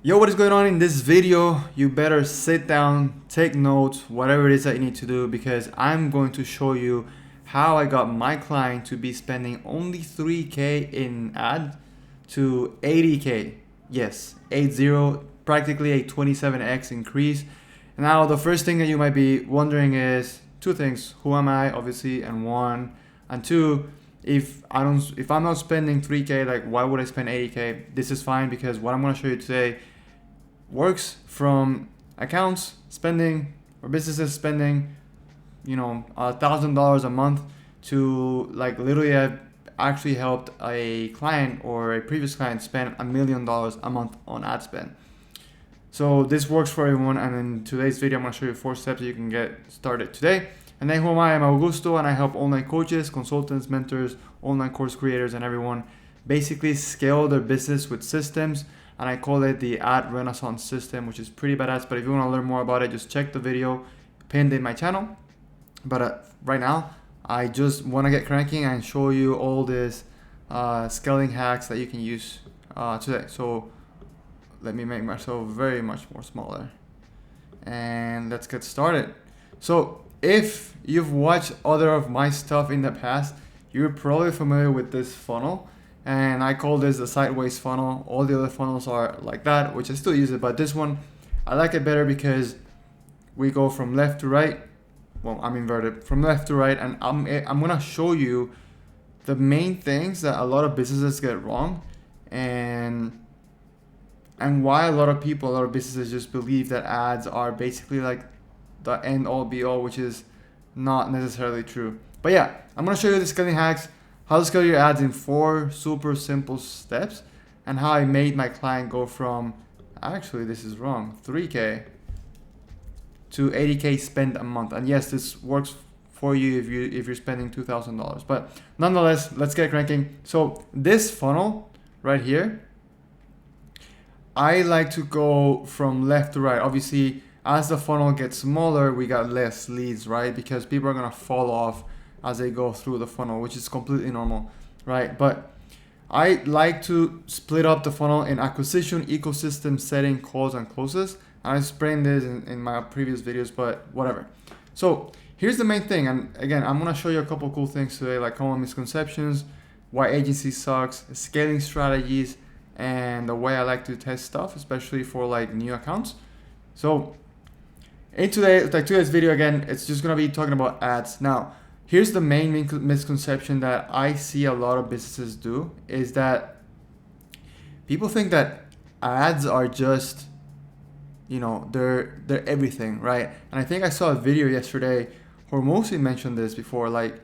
Yo, what is going on in this video? You better sit down, take notes, whatever it is that you need to do, because I'm going to show you how I got my client to be spending only 3K in ad to 80K. Yes, 80, practically a 27x increase. Now, the first thing that you might be wondering is two things. Who am I, obviously, and one. And two, if I'm not spending 3K, like why would I spend 80K? This is fine because what I'm going to show you today works from accounts spending or businesses spending, $1,000 a month to like literally I've actually helped a client or a previous client spend $1 million a month on ad spend. So this works for everyone, and in today's video I'm going to show you 4 steps that you can get started today. And then who am I? I'm Augusto, and I help online coaches, consultants, mentors, online course creators, and everyone basically scale their business with systems. And I call it the Ad Renaissance system, which is pretty badass. But if you want to learn more about it, just check the video pinned in my channel. But right now, I just want to get cranking and show you all these scaling hacks that you can use today. So let me make myself very much more smaller. And let's get started. So if you've watched other of my stuff in the past, you're probably familiar with this funnel. And I call this the sideways funnel. All the other funnels are like that, which I still use it, but this one, I like it better because we go from left to right. Well, I'm inverted from left to right, and I'm gonna show you the main things that a lot of businesses get wrong, and why a lot of businesses just believe that ads are basically like the end all be all, which is not necessarily true. But yeah, I'm gonna show you the scaling hacks, how to scale your ads in 4 super simple steps, and how I made my client go from, actually this is wrong, 3K to 80K spent a month. And yes, this works for you if you're spending $2,000. But nonetheless, let's get cranking. So this funnel right here, I like to go from left to right. Obviously, as the funnel gets smaller, we got less leads, right? Because people are gonna fall off as they go through the funnel, which is completely normal, right? But I like to split up the funnel in acquisition, ecosystem, setting, calls, and closes. I explained this in my previous videos, but whatever. So here's the main thing, and again, I'm gonna show you a couple cool things today, like common misconceptions, why agency sucks, scaling strategies, and the way I like to test stuff, especially for like new accounts. So in today's video, again, it's just gonna be talking about ads. Now, here's the main misconception that I see a lot of businesses do, is that people think that ads are just, they're everything, right? And I think I saw a video yesterday where mostly mentioned this before, like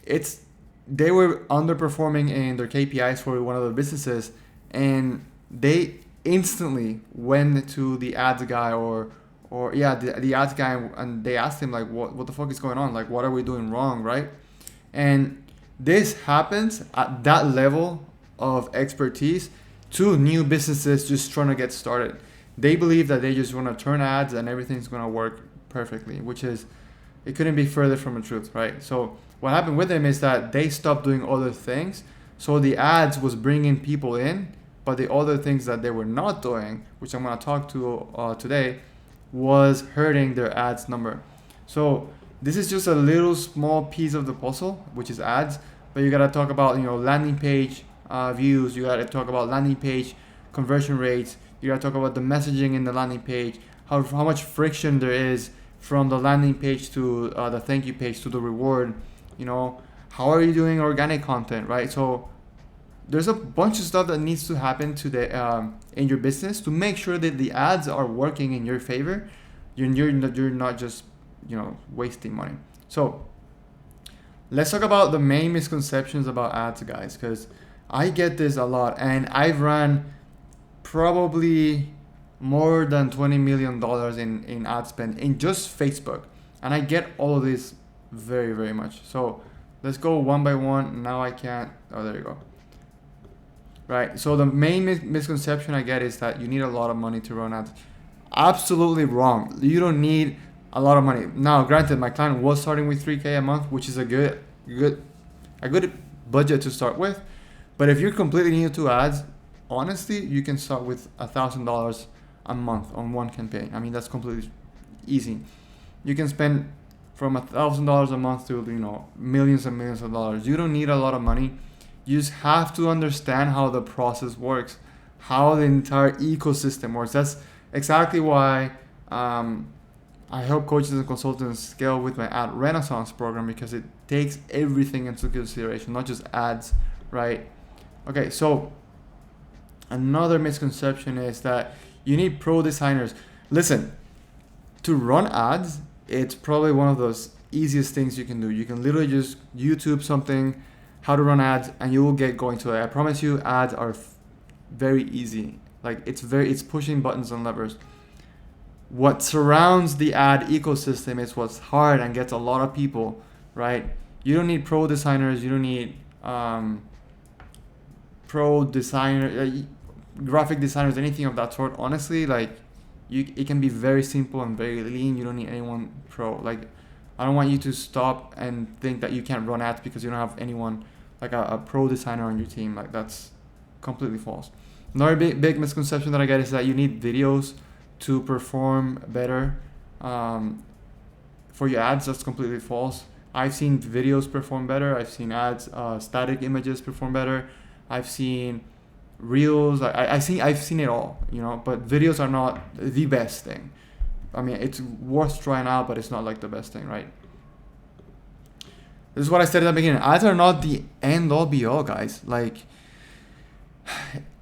they were underperforming in their KPIs for one of their businesses, and they instantly went to the ads guy the ads guy, and they asked him like, what the fuck is going on? Like, what are we doing wrong, right? And this happens at that level of expertise to new businesses just trying to get started. They believe that they just want to turn ads and everything's going to work perfectly, which is, it couldn't be further from the truth, right? So what happened with them is that they stopped doing other things. So the ads was bringing people in, but the other things that they were not doing, which I'm going to talk to today, was hurting their ads number. So this is just a little small piece of the puzzle, which is ads, but you got to talk about, landing page views, you got to talk about landing page conversion rates, you got to talk about the messaging in the landing page, how much friction there is from the landing page to the thank you page to the reward, how are you doing organic content, right? So there's a bunch of stuff that needs to happen to the in your business to make sure that the ads are working in your favor. You're not just wasting money. So let's talk about the main misconceptions about ads, guys, because I get this a lot, and I've ran probably more than $20 million in ad spend in just Facebook, and I get all of this very, very much. So let's go one by one. Now I can't. Oh, there you go. Right, so the main misconception I get is that you need a lot of money to run ads. Absolutely wrong. You don't need a lot of money. Now, granted, my client was starting with 3K a month, which is a good budget to start with. But if you're completely new to ads, honestly, you can start with $1,000 a month on one campaign. I mean, that's completely easy. You can spend from $1,000 a month to, you know, millions and millions of dollars. You don't need a lot of money. You just have to understand how the process works, how the entire ecosystem works. That's exactly why I help coaches and consultants scale with my Ad Renaissance program, because it takes everything into consideration, not just ads, right? Okay, so another misconception is that you need pro designers. Listen, to run ads, it's probably one of those easiest things you can do. You can literally just YouTube something, how to run ads, and you will get going to it. I promise you, ads are very easy. Like it's pushing buttons and levers. What surrounds the ad ecosystem is what's hard and gets a lot of people, right? You don't need pro designers. You don't need pro designer, graphic designers, anything of that sort. Honestly, like it can be very simple and very lean. You don't need anyone pro. Like, I don't want you to stop and think that you can't run ads because you don't have anyone like a pro designer on your team. Like, that's completely false. Another big misconception that I get is that you need videos to perform better for your ads. That's completely false. I've seen videos perform better. I've seen ads, static images perform better. I've seen reels. I've seen it all, you know. But videos are not the best thing. I mean, it's worth trying out, but it's not like the best thing, right? This is what I said at the beginning. Ads are not the end all be all, guys. Like,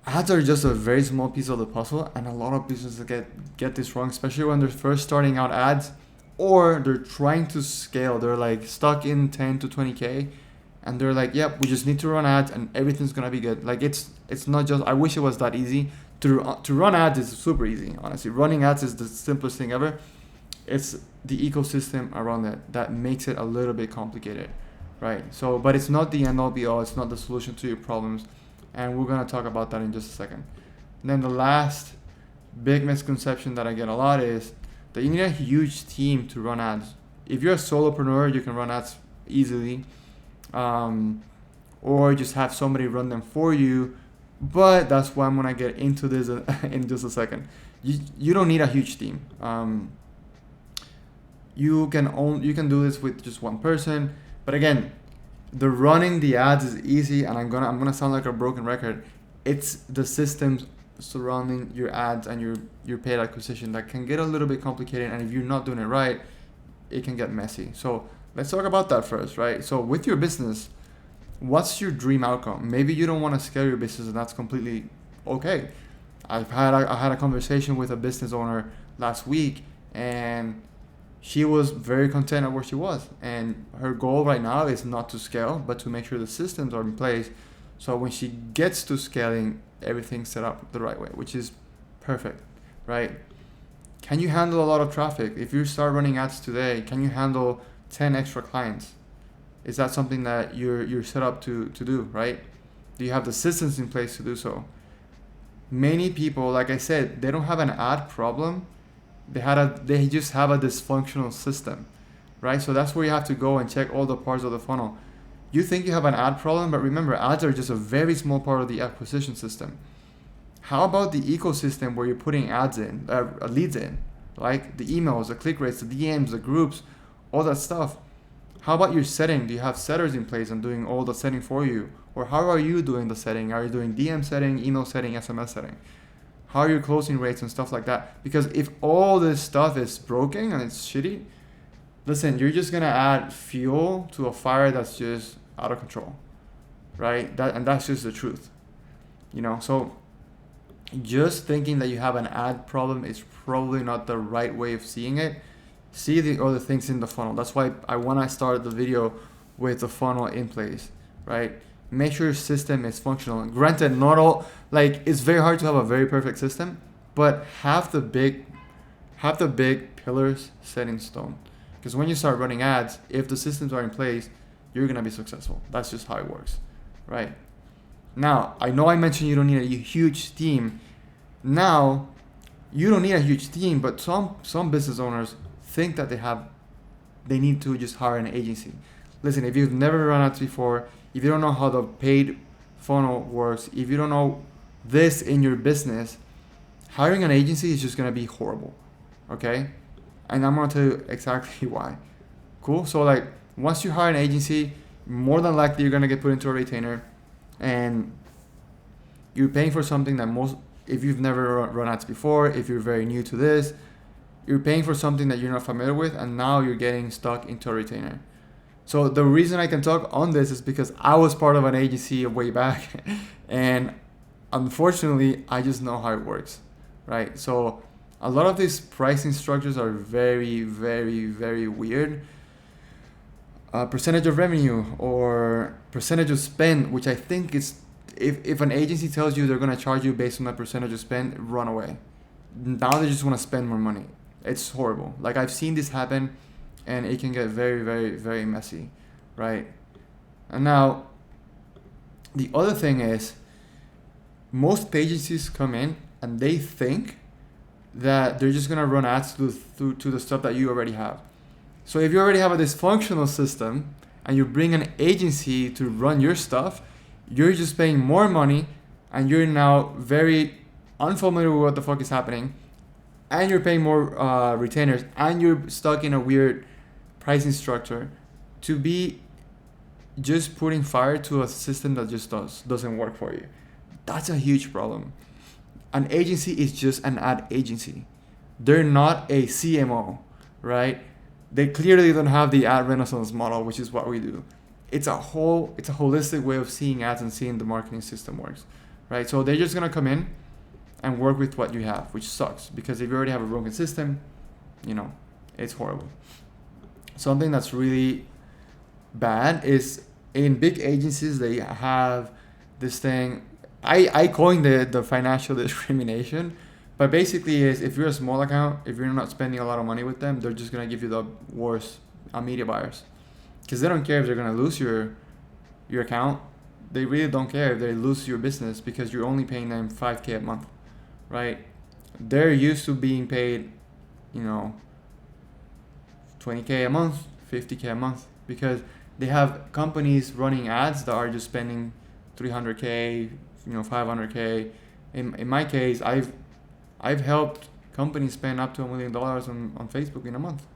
ads are just a very small piece of the puzzle, and a lot of businesses get this wrong, especially when they're first starting out ads, or they're trying to scale. They're like stuck in 10 to 20K, and they're like, yep, we just need to run ads and everything's gonna be good. Like, it's not just, I wish it was that easy. To run ads is super easy, honestly. Running ads is the simplest thing ever. It's the ecosystem around it that makes it a little bit complicated, right? So, but it's not the end all be all. It's not the solution to your problems. And we're going to talk about that in just a second. And then the last big misconception that I get a lot is that you need a huge team to run ads. If you're a solopreneur, you can run ads easily, or just have somebody run them for you. But that's why I'm going to get into this in just a second. You don't need a huge team. You can do this with just one person. But again, the running the ads is easy, and I'm gonna sound like a broken record. It's the systems surrounding your ads and your paid acquisition that can get a little bit complicated, and if you're not doing it right, it can get messy. So let's talk about that first, right? So with your business, what's your dream outcome? Maybe you don't want to scale your business, and that's completely okay. I had a conversation with a business owner last week, and she was very content at where she was, and her goal right now is not to scale, but to make sure the systems are in place, so when she gets to scaling, everything's set up the right way, which is perfect, right? Can you handle a lot of traffic? If you start running ads today, can you handle 10 extra clients? Is that something that you're set up to do, right? Do you have the systems in place to do so? Many people, like I said, they don't have an ad problem. They just have a dysfunctional system, right? So that's where you have to go and check all the parts of the funnel. You think you have an ad problem, but remember, ads are just a very small part of the acquisition system. How about the ecosystem where you're putting ads in, leads in, like the emails, the click rates, the DMs, the groups, all that stuff? How about your setting? Do you have setters in place and doing all the setting for you? Or how are you doing the setting? Are you doing DM setting, email setting, SMS setting? How are your closing rates and stuff like that? Because if all this stuff is broken and it's shitty, listen, you're just gonna add fuel to a fire that's just out of control, right? That's just the truth, you know. So just thinking that you have an ad problem is probably not the right way of seeing it. See the other things in the funnel. That's why when I started the video with the funnel in place, right? Make sure your system is functional. And granted, not all, like, it's very hard to have a very perfect system, but have the big pillars set in stone. Because when you start running ads, if the systems are in place, you're gonna be successful. That's just how it works, right? Now, I know I mentioned you don't need a huge team. Now, you don't need a huge team, but some business owners think that they need to just hire an agency. Listen, if you've never run ads before, if you don't know how the paid funnel works, if you don't know this in your business, hiring an agency is just going to be horrible. Okay? And I'm going to tell you exactly why. Cool? So like once you hire an agency, more than likely you're going to get put into a retainer, and you're paying for something that if you've never run ads before, if you're very new to this, you're paying for something that you're not familiar with, and now you're getting stuck into a retainer. So the reason I can talk on this is because I was part of an agency way back and unfortunately I just know how it works, right? So a lot of these pricing structures are very, very, very weird. Percentage of revenue or percentage of spend, which I think is, if an agency tells you they're going to charge you based on that percentage of spend, run away. Now they just want to spend more money. It's horrible. Like I've seen this happen, and it can get very, very, very messy, right? And now, the other thing is, most agencies come in and they think that they're just gonna run ads to the stuff that you already have. So if you already have a dysfunctional system and you bring an agency to run your stuff, you're just paying more money, and you're now very unfamiliar with what the fuck is happening, and you're paying more retainers, and you're stuck in a weird pricing structure to be just putting fire to a system that just doesn't work for you. That's a huge problem. An agency is just an ad agency. They're not a CMO, right? They clearly don't have the ad renaissance model, which is what we do. It's a holistic way of seeing ads and seeing the marketing system works, right? So they're just gonna come in and work with what you have, which sucks, because if you already have a broken system, it's horrible. Something that's really bad is in big agencies, they have this thing, I coined the financial discrimination, but basically is if you're a small account, if you're not spending a lot of money with them, they're just going to give you the worst media buyers, because they don't care if they're going to lose your account. They really don't care if they lose your business, because you're only paying them $5,000 a month, right? They're used to being paid, $20,000 a month, $50,000 a month, because they have companies running ads that are just spending $300,000, $500,000. In my case, I've helped companies spend up to $1 million on Facebook in a month,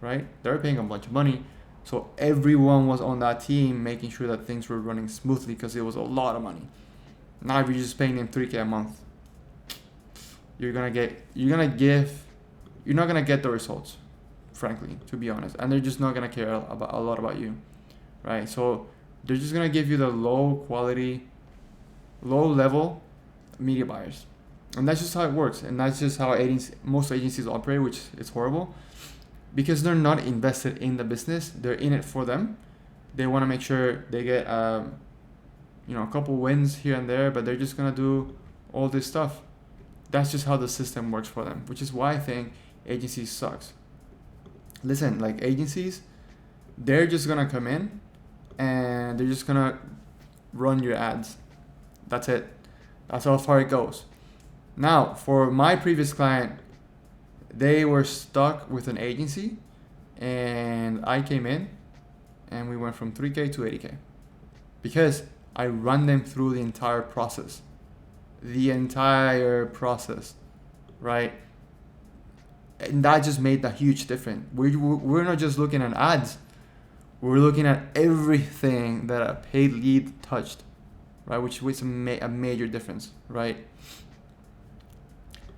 right? They're paying a bunch of money. So everyone was on that team making sure that things were running smoothly, because it was a lot of money. Now if you're just paying them $3,000 a month, you're not gonna get the results, frankly, to be honest. And they're just not gonna care a lot about you, right? So they're just gonna give you the low quality, low level media buyers. And that's just how it works. And that's just how most agencies operate, which is horrible, because they're not invested in the business. They're in it for them. They want to make sure they get a couple wins here and there, but they're just gonna do all this stuff. That's just how the system works for them, which is why I think agencies sucks. Listen, like agencies, they're just gonna come in and they're just gonna run your ads. That's it. That's how far it goes. Now, for my previous client, they were stuck with an agency, and I came in and we went from $3,000 to $80,000 because I run them through the entire process. Right? And that just made a huge difference. We're not just looking at ads. We're looking at everything that a paid lead touched, right? Which was a major difference, right?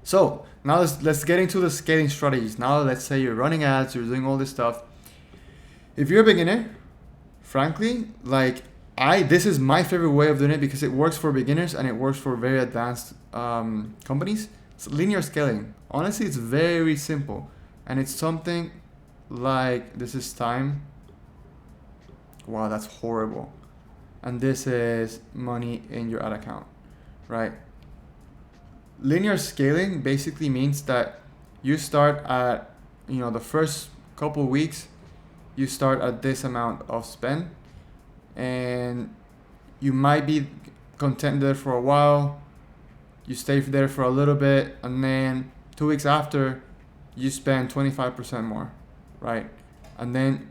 So now let's get into the scaling strategies. Now let's say you're running ads, you're doing all this stuff. If you're a beginner, frankly, this is my favorite way of doing it, because it works for beginners and it works for very advanced companies. It's linear scaling. Honestly, it's very simple, and it's something like, this is time. Wow, that's horrible. And this is money in your ad account, right? Linear scaling basically means that you start at, the first couple weeks, you start at this amount of spend, and you might be content there for a while. You stay there for a little bit, and then 2 weeks after, you spend 25% more, right? And then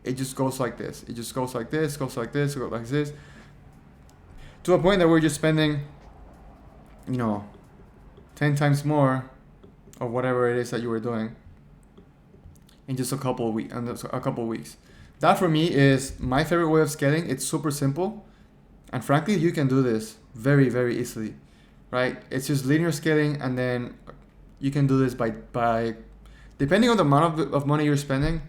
it just goes like this. It just goes like this, goes like this, goes like this, to a point that we're just spending you know, 10 times more of whatever it is that you were doing in just a couple of weeks. That for me is my favorite way of scaling. It's super simple, and frankly, you can do this very, very easily, right? It's just linear scaling, and then you can do this by depending on the amount of money you're spending.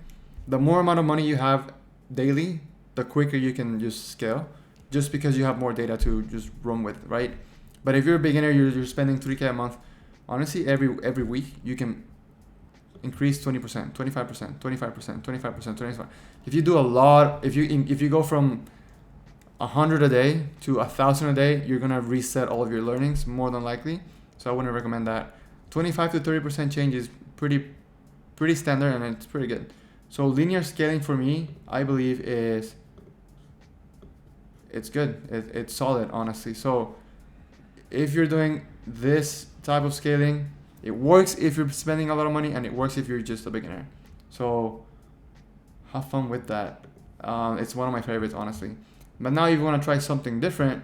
The more amount of money you have daily, the quicker you can just scale, just because you have more data to just run with, right? But if you're a beginner, you're spending 3K a month. Honestly, every week you can increase 20%, 25%, 25%, 25%, 25%. If you do a lot, if you go from 100 a day to 1,000 a day, you're gonna reset all of your learnings more than likely. So I wouldn't recommend that. 25 to 30% change is pretty standard, and it's pretty good. So linear scaling for me, I believe it's good. It's solid, honestly. So if you're doing this type of scaling, it works if you're spending a lot of money, and it works if you're just a beginner. So have fun with that. It's one of my favorites, honestly. But now if you want to try something different,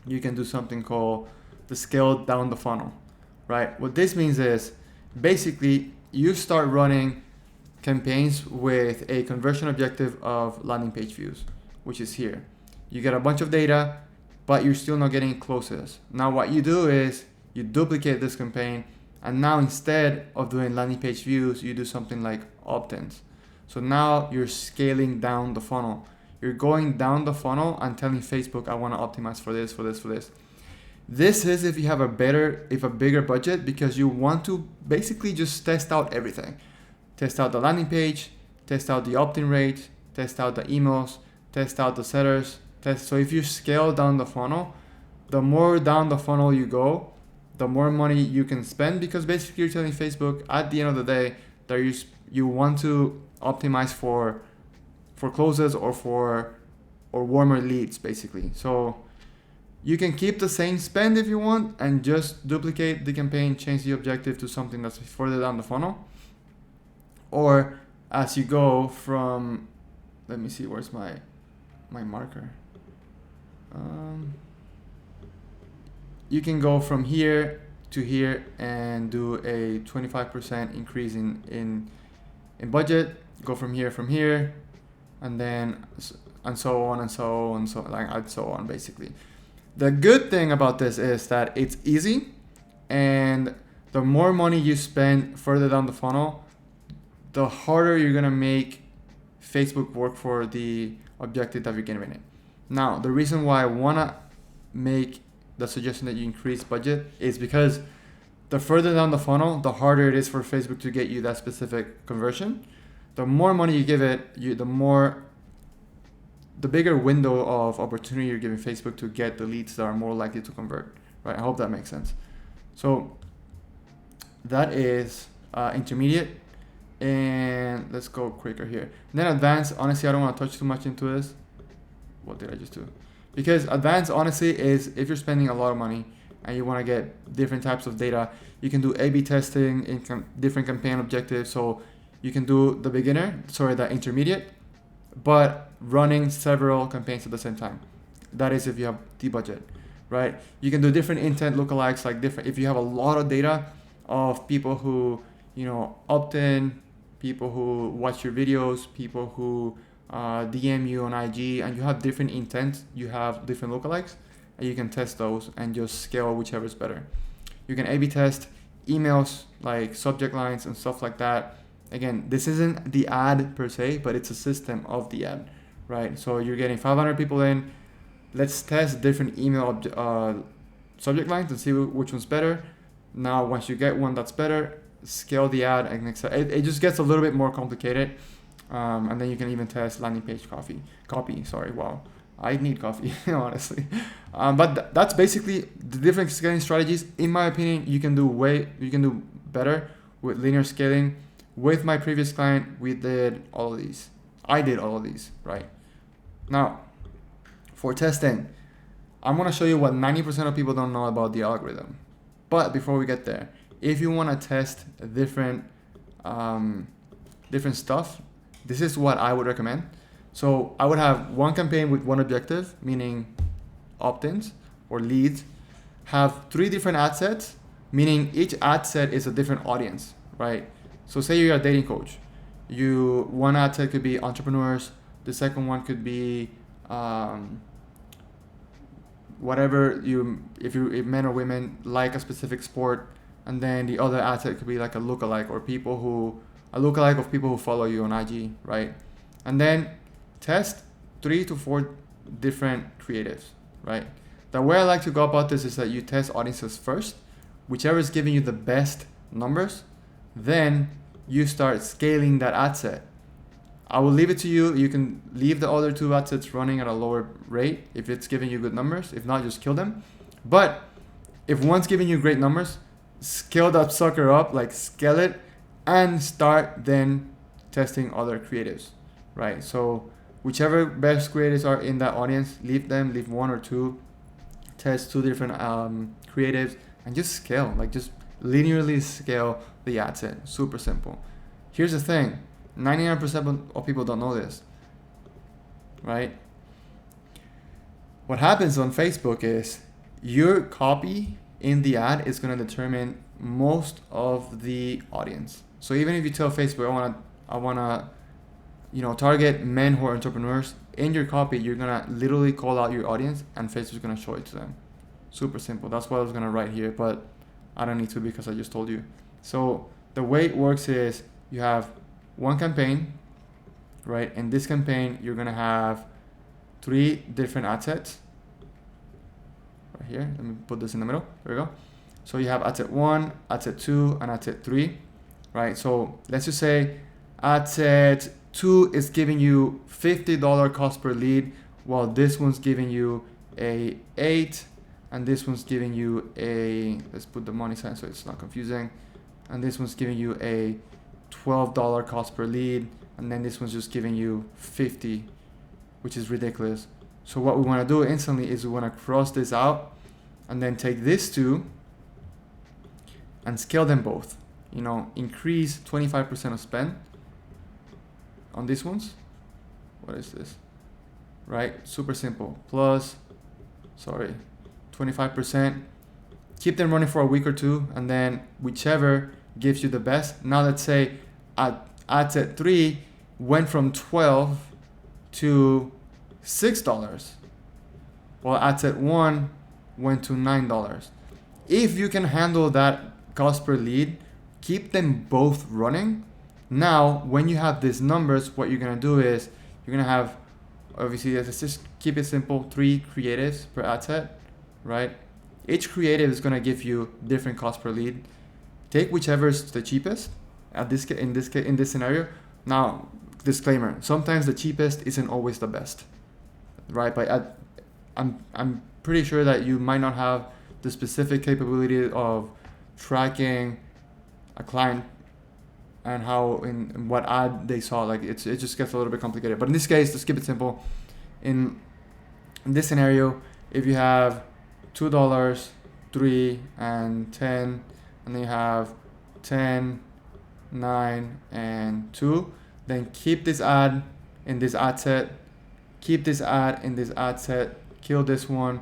you can do something called the scale down the funnel, right? What this means is basically you start running campaigns with a conversion objective of landing page views, which is here. You get a bunch of data, but you're still not getting closes. Now what you do is you duplicate this campaign, and now instead of doing landing page views, you do something like opt-ins. So now you're scaling down the funnel. You're going down the funnel and telling Facebook, I want to optimize for this, for this, for this. This is if you have a bigger budget, because you want to basically just test out everything. Test out the landing page, test out the opt-in rate, test out the emails, test out the setters. So if you scale down the funnel, the more down the funnel you go, the more money you can spend, because basically you're telling Facebook at the end of the day that you want to optimize for closes or warmer leads, basically. So you can keep the same spend if you want and just duplicate the campaign, change the objective to something that's further down the funnel. Or as you go from, let me see, where's my marker? You can go from here to here and do a 25% increase in budget. Go from here, and then and so on and so on, so on basically. The good thing about this is that it's easy, and the more money you spend further down the funnel, the harder you're gonna make Facebook work for the objective that you're giving it. Now, the reason why I wanna make the suggestion that you increase budget is because the further down the funnel, the harder it is for Facebook to get you that specific conversion. The more money you give it, the bigger window of opportunity you're giving Facebook to get the leads that are more likely to convert, right? I hope that makes sense. So that is intermediate, and let's go quicker here. And then advanced, honestly, I don't want to touch too much into this. What did I just do? Because advanced, honestly, is if you're spending a lot of money and you want to get different types of data, you can do A/B testing in different campaign objectives. So you can do the intermediate, but running several campaigns at the same time. That is if you have the budget, right? You can do different intent lookalikes, if you have a lot of data of people who, opt in, people who watch your videos, people who DM you on IG, and you have different intents, you have different lookalikes, and you can test those and just scale whichever is better. You can A/B test emails, like subject lines and stuff like that. Again, this isn't the ad per se, but it's a system of the ad, right? So you're getting 500 people in. Let's test different email subject lines and see which one's better. Now, once you get one that's better, scale the ad, and it just gets a little bit more complicated. And then you can even test landing page copy. Sorry, wow, I need coffee, honestly. But that's basically the different scaling strategies. In my opinion, you can do better with linear scaling. With my previous client, I did all of these, right? Now, for testing, I'm gonna show you what 90% of people don't know about the algorithm. But before we get there, if you wanna test different stuff, this is what I would recommend. So I would have one campaign with one objective, meaning opt-ins or leads, have 3 different ad sets, meaning each ad set is a different audience, right? So say you're a dating coach. One ad set could be entrepreneurs. The second one could be whatever if men or women like a specific sport, and then the other ad set could be like a lookalike of people who follow you on IG, right? And then test 3 to 4 different creatives, right? The way I like to go about this is that you test audiences first, whichever is giving you the best numbers, then you start scaling that ad set. I will leave it to you. You can leave the other 2 ad sets running at a lower rate if it's giving you good numbers. If not, just kill them. But if one's giving you great numbers, scale that sucker up, like scale it, and start then testing other creatives, right? So whichever best creatives are in that audience, leave 1 or 2, test 2 different creatives, and just scale, like just linearly scale the ad set. Super simple. Here's the thing. 99% of people don't know this, right? What happens on Facebook is your copy in the ad is going to determine most of the audience. So even if you tell Facebook, I wanna, target men who are entrepreneurs, in your copy, you're gonna literally call out your audience, and Facebook's gonna show it to them. Super simple. That's what I was gonna write here, but I don't need to because I just told you. So the way it works is you have one campaign, right? In this campaign, you're gonna have 3 different ad sets. Right here, let me put this in the middle. There we go. So you have ad set 1, ad set 2, and ad set 3, right? So let's just say ad set 2 is giving you $50 cost per lead, while this one's giving you a 8, and this one's giving you let's put the money sign so it's not confusing, and this one's giving you a $12 cost per lead, and then this one's just giving you 50, which is ridiculous. So what we want to do instantly is we want to cross this out and then take these 2 and scale them both. Increase 25% of spend on these ones. What is this? Right? Super simple. 25%. Keep them running for a week or 2, and then whichever gives you the best. Now let's say ad set 3 went from $12 to $6, while ad set 1 went to $9. If you can handle that cost per lead, keep them both running. Now when you have these numbers, what you're gonna do is you're gonna have, obviously, let's just keep it simple, 3 creatives per ad set, right? Each creative is gonna give you different cost per lead. Take whichever is the cheapest in this scenario. Now, disclaimer: sometimes the cheapest isn't always the best, right? But I'm pretty sure that you might not have the specific capability of tracking a client and how in what ad they saw. Like it just gets a little bit complicated. But in this case, let's keep it simple. In this scenario, if you have $2, 3, and 10, and then you have 10, 9, and 2, then keep this ad in this ad set, keep this ad in this ad set, kill this one,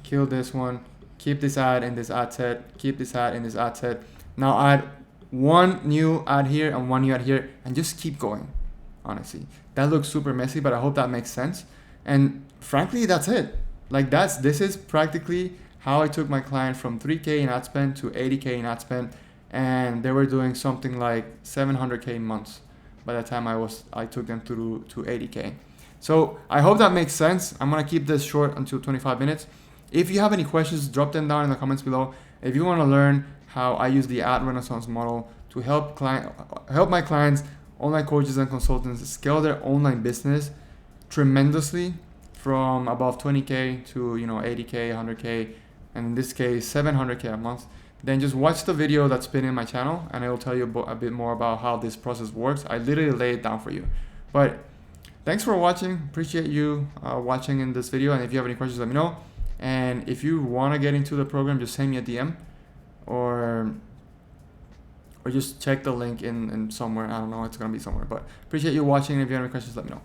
keep this ad in this ad set, keep this ad in this ad set. Now add 1 new ad here and 1 new ad here, and just keep going. Honestly, that looks super messy, but I hope that makes sense. And frankly, that's it. Like this is practically how I took my client from 3K in ad spend to 80K in ad spend, and they were doing something like 700K months by the time I took them through to 80K. So I hope that makes sense. I'm gonna keep this short until 25 minutes. If you have any questions, drop them down in the comments below. If you want to learn how I use the ad renaissance model to help my clients, online coaches and consultants scale their online business tremendously from above 20K to 80K, 100K, and in this case 700K a month, then just watch the video that's been in my channel, and it will tell you a bit more about how this process works. I literally lay it down for you. But thanks for watching. Appreciate you watching in this video, and if you have any questions, let me know. And if you want to get into the program, just send me a DM or just check the link in somewhere. I don't know, it's gonna be somewhere. But appreciate you watching, and if you have any questions, let me know.